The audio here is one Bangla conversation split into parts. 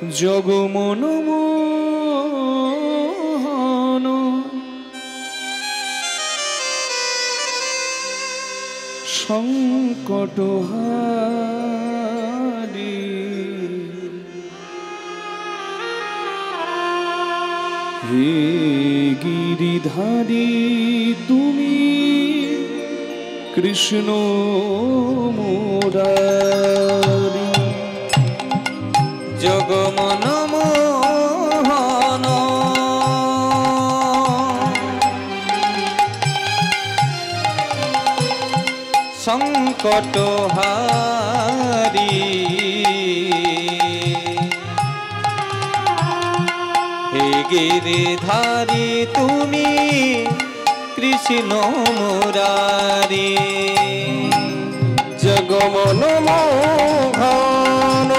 জগমন মোহন সংকটহারি হে গিরিধারী তুমি কৃষ্ণ মুরারি জগমন মোহন সংকটহারি হে গিরিধারী তুমি কৃষ্ণ মুরারি জগমন মোহন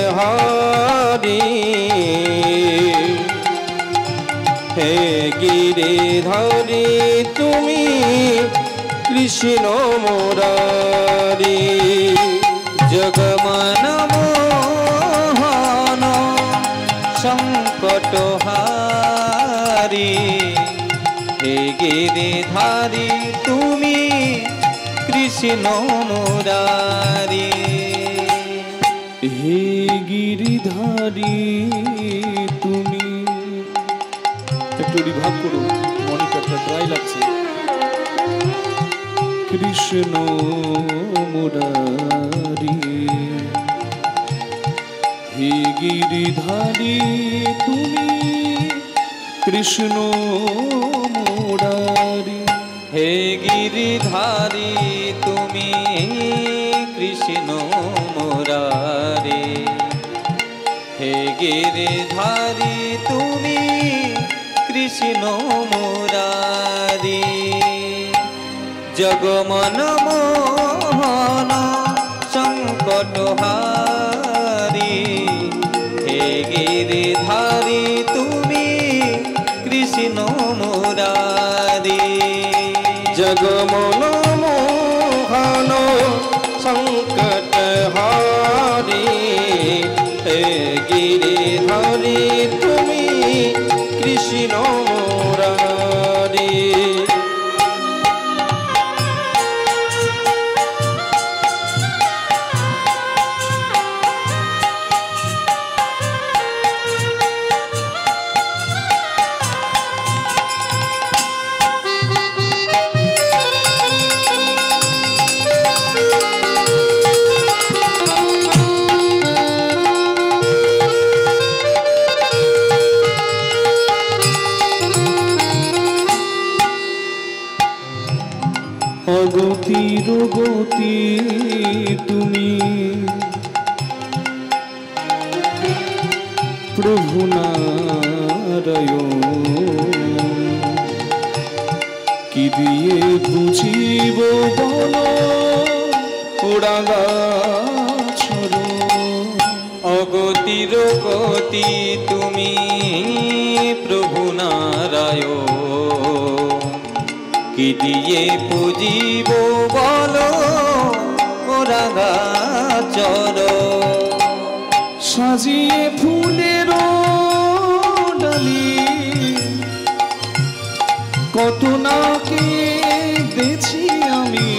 সংকটহারি হে গিরিধারী তুমি কৃষ্ণ মুরারি জগমন মোহন সংকটহারি হে গিরিধারী তুমি কৃষ্ণ মুরারি হে গিরিধারী তুমি একটু রিভাব করো মনিটরটা ড্রাই লাগছে কৃষ্ণ মুরারি হে গিরিধারী তুমি কৃষ্ণ মুরারি হে গিরিধারী তুমি কৃষ্ণ মুরারি হে গিরিধারী তুমি কৃষ্ণ মুরারি জগমন মোহন সংকটহারি হে গিরিধারী তুমি কৃষ্ণ মুরারি জগমন মোহন সংকটহারি হে গিরিধারী তুমি কৃষ্ণ মুরারি অগতির গতি তুমি প্রভু নারায়ণ কি দিয়ে বুঝিব বল ওরাগাছর অগতির গতি তুমি প্রভু নারায়ণ কি দিয়ে পুজিব বলো রাগাচর সাজিয়ে ফুলের ডালি কত নাকে দেখছি আমি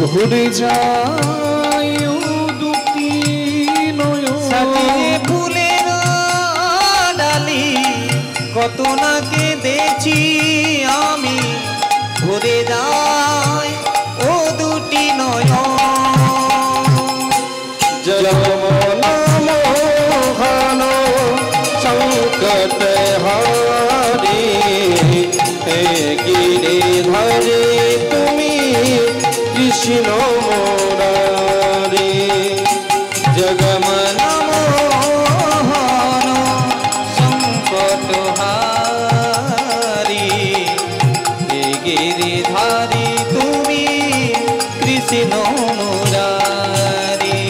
ভরে যায় ও দুটি নয়ন সাজিয়ে ফুলের ডালি কত নাকে দেখছি আমি ভরে যায় ও দুটি নয়ন জগমন মোহন সংকটহারি হে গিরিধারী তুমি কৃষ্ণ মুরারি জগমন মোহন সংকটহারি হে গিরিধারী তুমি কৃষ্ণ মুরারি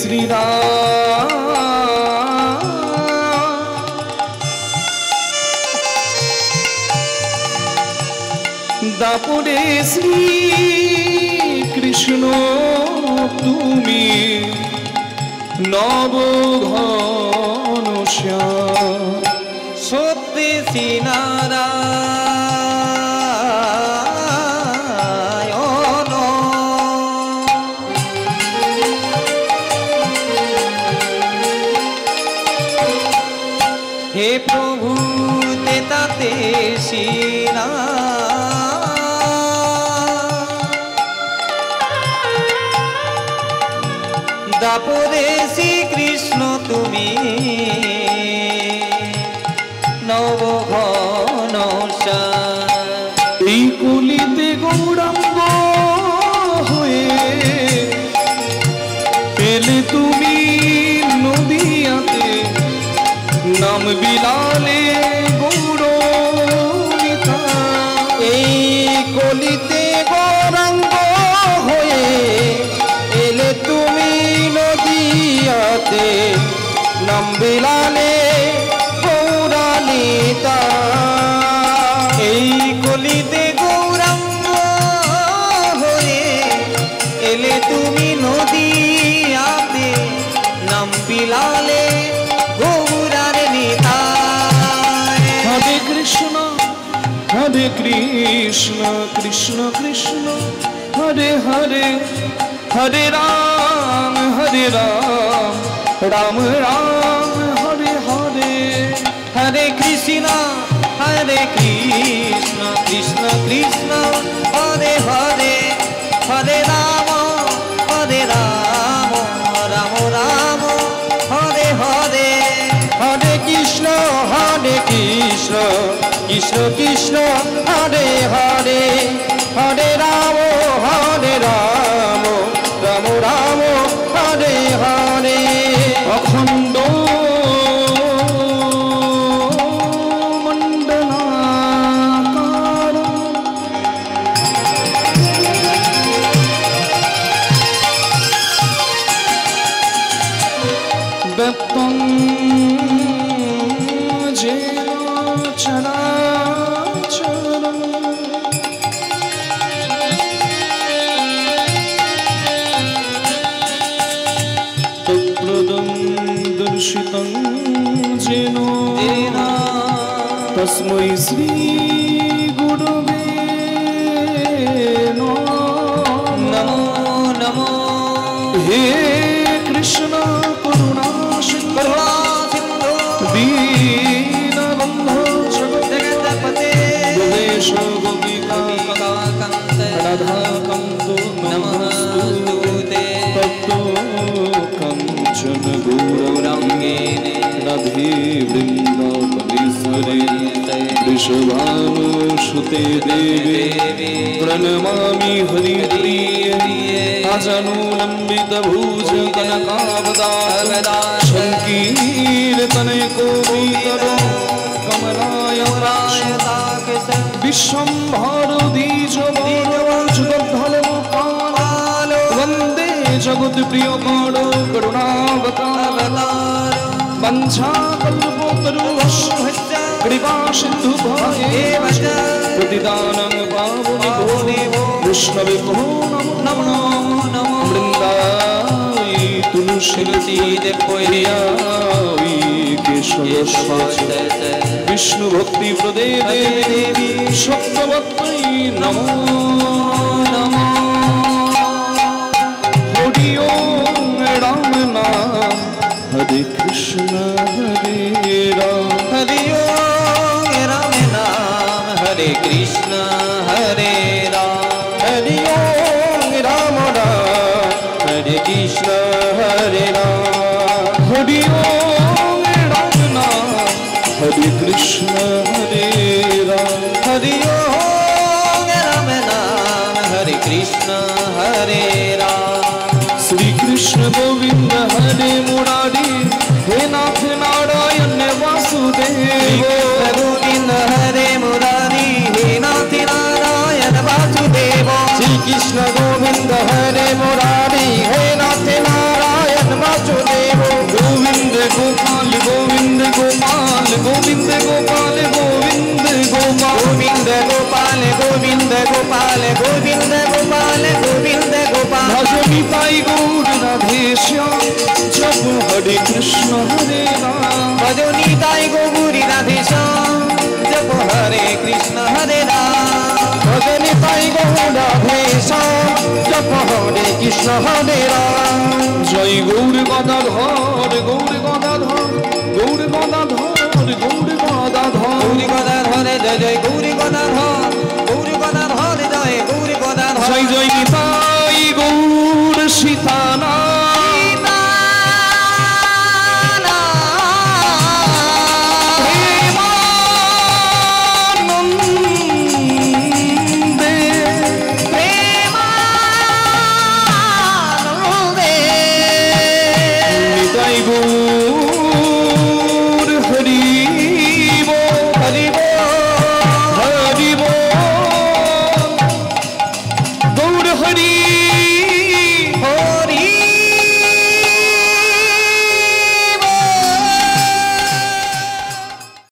শ্রীরাম দাপরে শ্রী কৃষ্ণ তুমি নব ঘন শ্যাম সত্যি নারায়ণ হে প্রভু তাতে শ্রীনা দাপরে শ্রীকৃষ্ণ তুমি নব ঘন এই কলিতে গৌরাঙ্গ হয়ে পেলে তুমি নদিয়াতে নাম বিলালে গৌরবিতা এই কলিতে গৌরাঙ্গ হয়ে এলে তুমি নদিয়াতে নাম বিলালে গৌরানিতা এই কলিতে গৌরাঙ্গ হয়ে এলে তুমি নদিয়াতে নাম বিলালে গৌরানিতা হরে কৃষ্ণ কৃষ্ণ কৃষ্ণ হরে হরে হরে রাম রাম রাম হরে হরে হরে কৃষ্ণ কৃষ্ণ কৃষ্ণ হরে হরে হরে রাম রাম রাম হরে হরে হরে কৃষ্ণ কৃষ্ণ কৃষ্ণ হরে হরে হরে রাম রাম রাম হরে হরে অখণ্ড মণ্ডলাকার ব্যক্তং যেন চরাচরম তৎপ্রদং দর্শিতং যেন তস্मै শ্রী গুরবে নমো নমো হে কৃষ্ণ করুণা সিন্ধু দীনবন্ধু জগৎপতে গোপেশ গোপিকা রাধা কান্ত নমস্তুতে তপ্ত কাঞ্চন গৌরাঙ্গে রাধে বৃন্দাবনেশ্বরে वृषभानुसुते देवे प्रणमामि हरिप्रिये अजनुलम्बितभुज कनकावदार संकीर्तनैकोपीतरो कमलाय विश्वम्भर द्विजवरजुगद्धलमुखाल वन्दे जगत्प्रियकाणो करुणावतार वञ्चाकल्पतरुश्च कृपा सिन्धुभ्येव च प्रतिदानं पावनि भो वैष्णवे नमो नमो वृन्दाय तुलसी देवयाय केशव विष्णु भक्ति प्रदे देवी सत्यवत्यै नमो नमो हरि ओम राम नाम हरे कृष्ण हरे राम हरि ओम राम नाम हरे कृष्ण हरे राम हरि ओम राम राम हरे कृष्ण हरे राम हरि ओम राम नाम हरे कृष्ण हरे राम हरि ओम राम नाम हरे कृष्ण हरे राम श्री कृष्ण गोविंद हरे मुरारी हे नाथ नारायण वासुदेव गोविंद हरे मुरारी हे नाथ नारायण वासुदेव श्री कृष्ण गोविंद हरे मुरारी हे नाथ Narayan Vasudev Hare Krishna Hare Ram भजो निताई गौरी राधे श्याम जपो हरे कृष्ण हरे Ram Bhaja Nitai Gaur Radhe Shyam Japa Hare Krishna Hare Ram Jai Gaur Gadadhar Gaur Gadadhar Gaur Gadadhar Gaur Gadadhar Gauri Gadadhar जय जय गौरी गदाधर